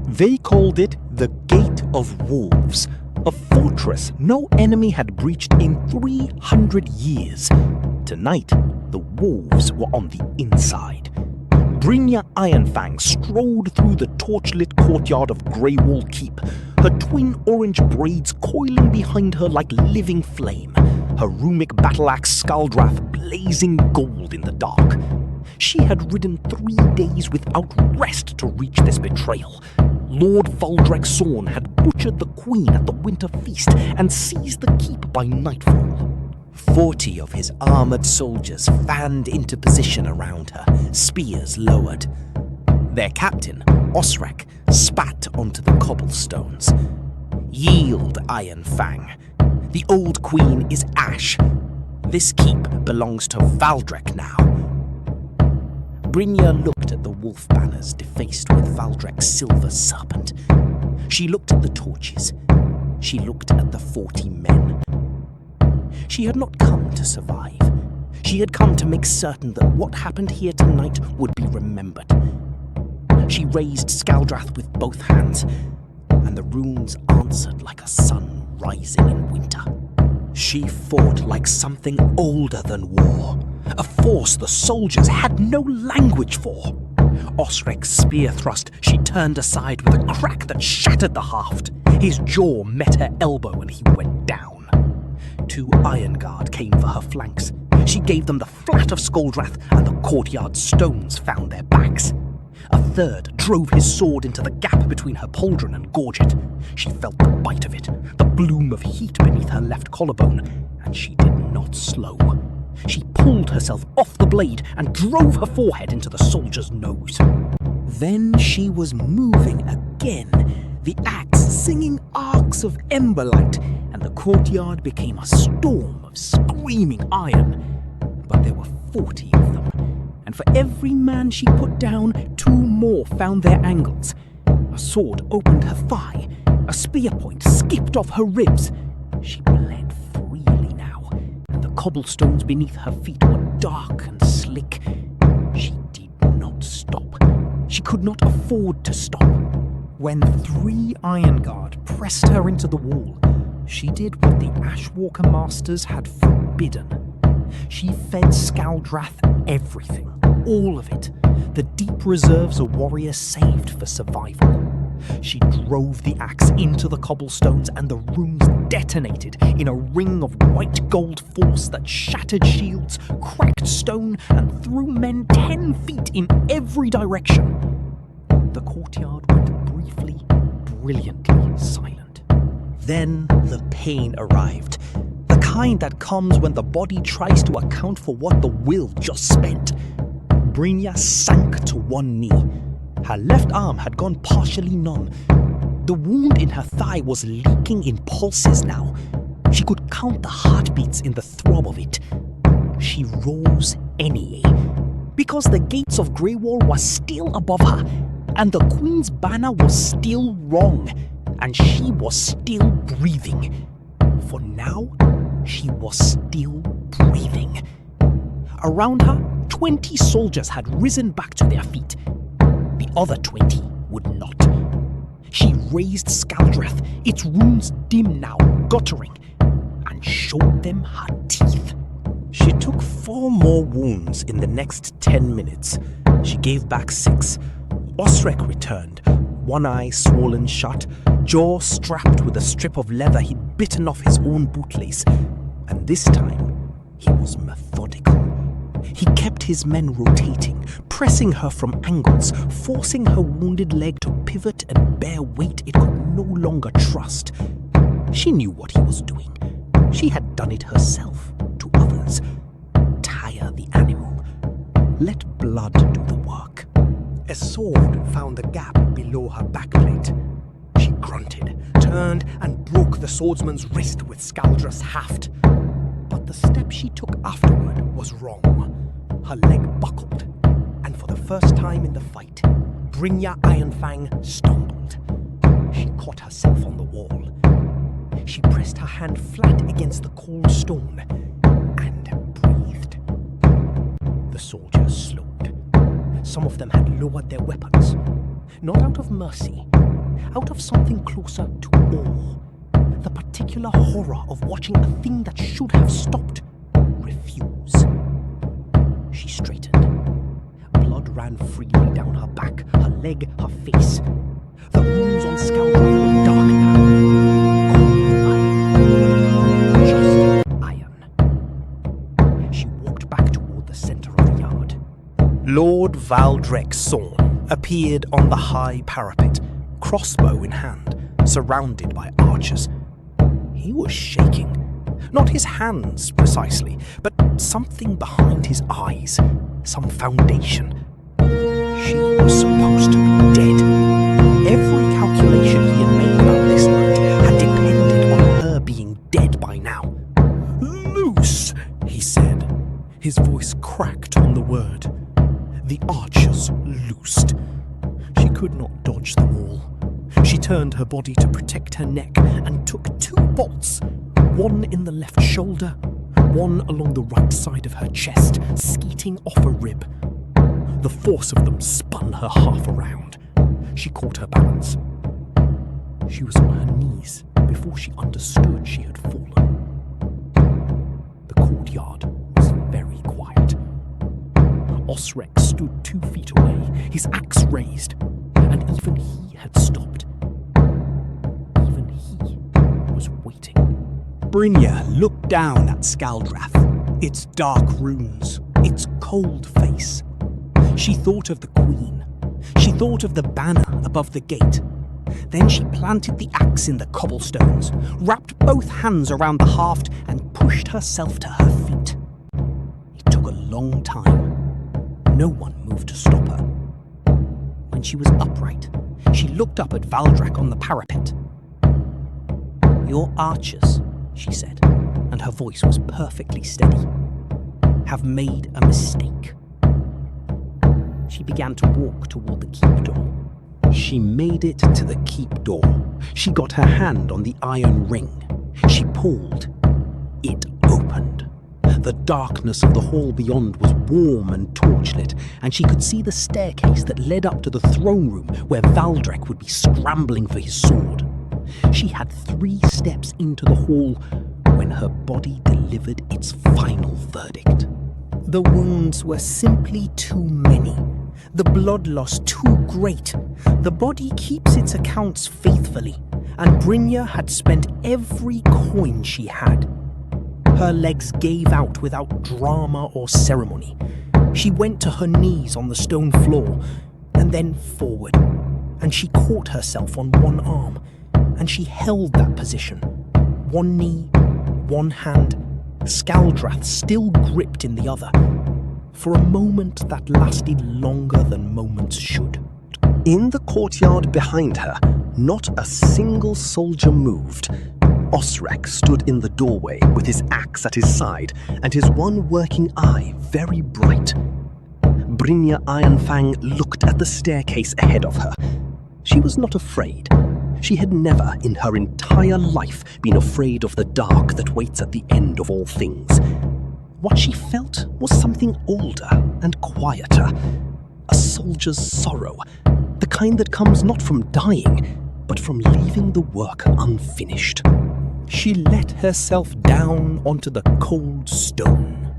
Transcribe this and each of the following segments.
They called it the Gate of Wolves, a fortress no enemy had breached in 300 years. Tonight, the wolves were on the inside. Brynja Ironfang strode through the torchlit courtyard of Greywall Keep, her twin orange braids coiling behind her like living flame, her runic battleaxe Skaldrath blazing gold in the dark. She had ridden 3 days without rest to reach this betrayal. Lord Valdrek Zorn had butchered the queen at the winter feast and seized the keep by nightfall. 40 of his armored soldiers fanned into position around her, spears lowered. Their captain, Osrek, spat onto the cobblestones. Yield, Ironfang. The old queen is ash. This keep belongs to Valdrek now. Brynja looked at the wolf banners defaced with Valdrek's silver serpent. She looked at the torches. She looked at the 40 men. She had not come to survive. She had come to make certain that what happened here tonight would be remembered. She raised Skaldrath with both hands, and the runes answered like a sun rising in winter. She fought like something older than war, a force the soldiers had no language for. Osrek's spear thrust she turned aside with a crack that shattered the haft. His jaw met her elbow and he went down. 2 Iron Guard came for her flanks. She gave them the flat of Skaldrath, and the courtyard stones found their backs. A third drove his sword into the gap between her pauldron and gorget. She felt the bite of it, the bloom of heat beneath her left collarbone, and she did not slow. She pulled herself off the blade and drove her forehead into the soldier's nose. Then she was moving again, the axe singing arcs of emberlight, and the courtyard became a storm of screaming iron. But there were 40 of them, and for every man she put down, 2 more found their angles. A sword opened her thigh, a spear point skipped off her ribs. She bled freely now, and the cobblestones beneath her feet were dark and slick. She did not stop. She could not afford to stop. When 3 Iron Guard pressed her into the wall, she did what the Ashwalker Masters had forbidden. She fed Skaldrath everything, all of it, the deep reserves a warrior saved for survival. She drove the axe into the cobblestones and the runes detonated in a ring of white gold force that shattered shields, cracked stone, and threw men 10 feet in every direction. The courtyard went briefly, brilliantly silent. Then the pain arrived. The kind that comes when the body tries to account for what the will just spent. Brynja sank to one knee. Her left arm had gone partially numb. The wound in her thigh was leaking in pulses now. She could count the heartbeats in the throb of it. She rose anyway, because the gates of Greywall were still above her, and the Queen's banner was still wrong, and she was still breathing. For now, she was still breathing. Around her, 20 soldiers had risen back to their feet. The other 20 would not. She raised Skaldrath, its runes dim now, guttering, and showed them her teeth. She took 4 more wounds in the next 10 minutes. She gave back 6. Osrek returned, one eye swollen shut, jaw strapped with a strip of leather he'd bitten off his own bootlace. And this time, he was methodical. He kept his men rotating, pressing her from angles, forcing her wounded leg to pivot and bear weight it could no longer trust. She knew what he was doing. She had done it herself, to others. Tire the animal. Let blood do the work. A sword found the gap below her backplate. She grunted, turned, and broke the swordsman's wrist with Skaldrath's haft. But the step she took afterward was wrong. Her leg buckled, and for the first time in the fight, Brynja Ironfang stumbled. She caught herself on the wall. She pressed her hand flat against the cold stone and breathed. The soldiers slowed. Some of them had lowered their weapons, not out of mercy, out of something closer to awe. The particular horror of watching a thing that should have stopped refuse. She straightened. Blood ran freely down her back, her leg, her face. The rooms on Scaldrath were dark now. Cold iron. Just iron. She walked back toward the centre of the yard. Lord Valdrek Sorn appeared on the high parapet, crossbow in hand, surrounded by archers. He was shaking. Not his hands, precisely, but something behind his eyes, some foundation. She was supposed to be dead. Every calculation he had made about this night had depended on her being dead by now. "Loose," he said. His voice cracked on the word. The archers loosed. She could not dodge them all. She turned her body to protect her neck and took 2 bolts, one in the left shoulder, one along the right side of her chest, skeeting off a rib. The force of them spun her half around. She caught her balance. She was on her knees before she understood she had fallen. The courtyard was very quiet. Osrek stood 2 feet away, his axe raised, and even he had stopped. Even he was waiting. Brynja looked down at Scaldrath, its dark runes, its cold face. She thought of the Queen. She thought of the banner above the gate. Then she planted the axe in the cobblestones, wrapped both hands around the haft, and pushed herself to her feet. It took a long time. No one moved to stop her. When she was upright, she looked up at Valdrek on the parapet. "Your archers," she said, and her voice was perfectly steady, "have made a mistake." She began to walk toward the keep door. She made it to the keep door. She got her hand on the iron ring. She pulled. It opened. The darkness of the hall beyond was warm and torchlit, and she could see the staircase that led up to the throne room where Valdrek would be scrambling for his sword. She had 3 steps into the hall when her body delivered its final verdict. The wounds were simply too many. The blood loss too great. The body keeps its accounts faithfully, and Brynja had spent every coin she had. Her legs gave out without drama or ceremony. She went to her knees on the stone floor, and then forward, and she caught herself on one arm, and she held that position. One knee, one hand, Scaldrath still gripped in the other, for a moment that lasted longer than moments should. In the courtyard behind her, not a single soldier moved. Osrek stood in the doorway with his axe at his side and his one working eye very bright. Brynja Ironfang looked at the staircase ahead of her. She was not afraid. She had never in her entire life been afraid of the dark that waits at the end of all things. What she felt was something older and quieter. A soldier's sorrow, the kind that comes not from dying, but from leaving the work unfinished. She let herself down onto the cold stone.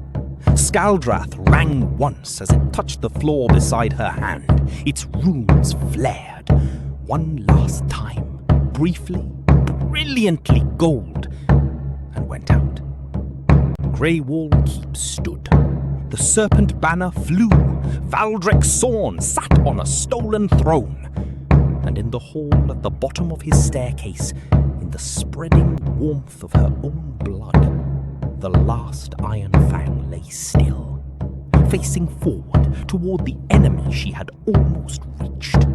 Scaldrath rang once as it touched the floor beside her hand. Its runes flared. One last time, briefly, brilliantly gold, and went out. Grey Wall Keep stood. The serpent banner flew. Valdrek Sorn sat on a stolen throne. And in the hall at the bottom of his staircase, in the spreading warmth of her own blood, the last Ironfang lay still, facing forward toward the enemy she had almost reached.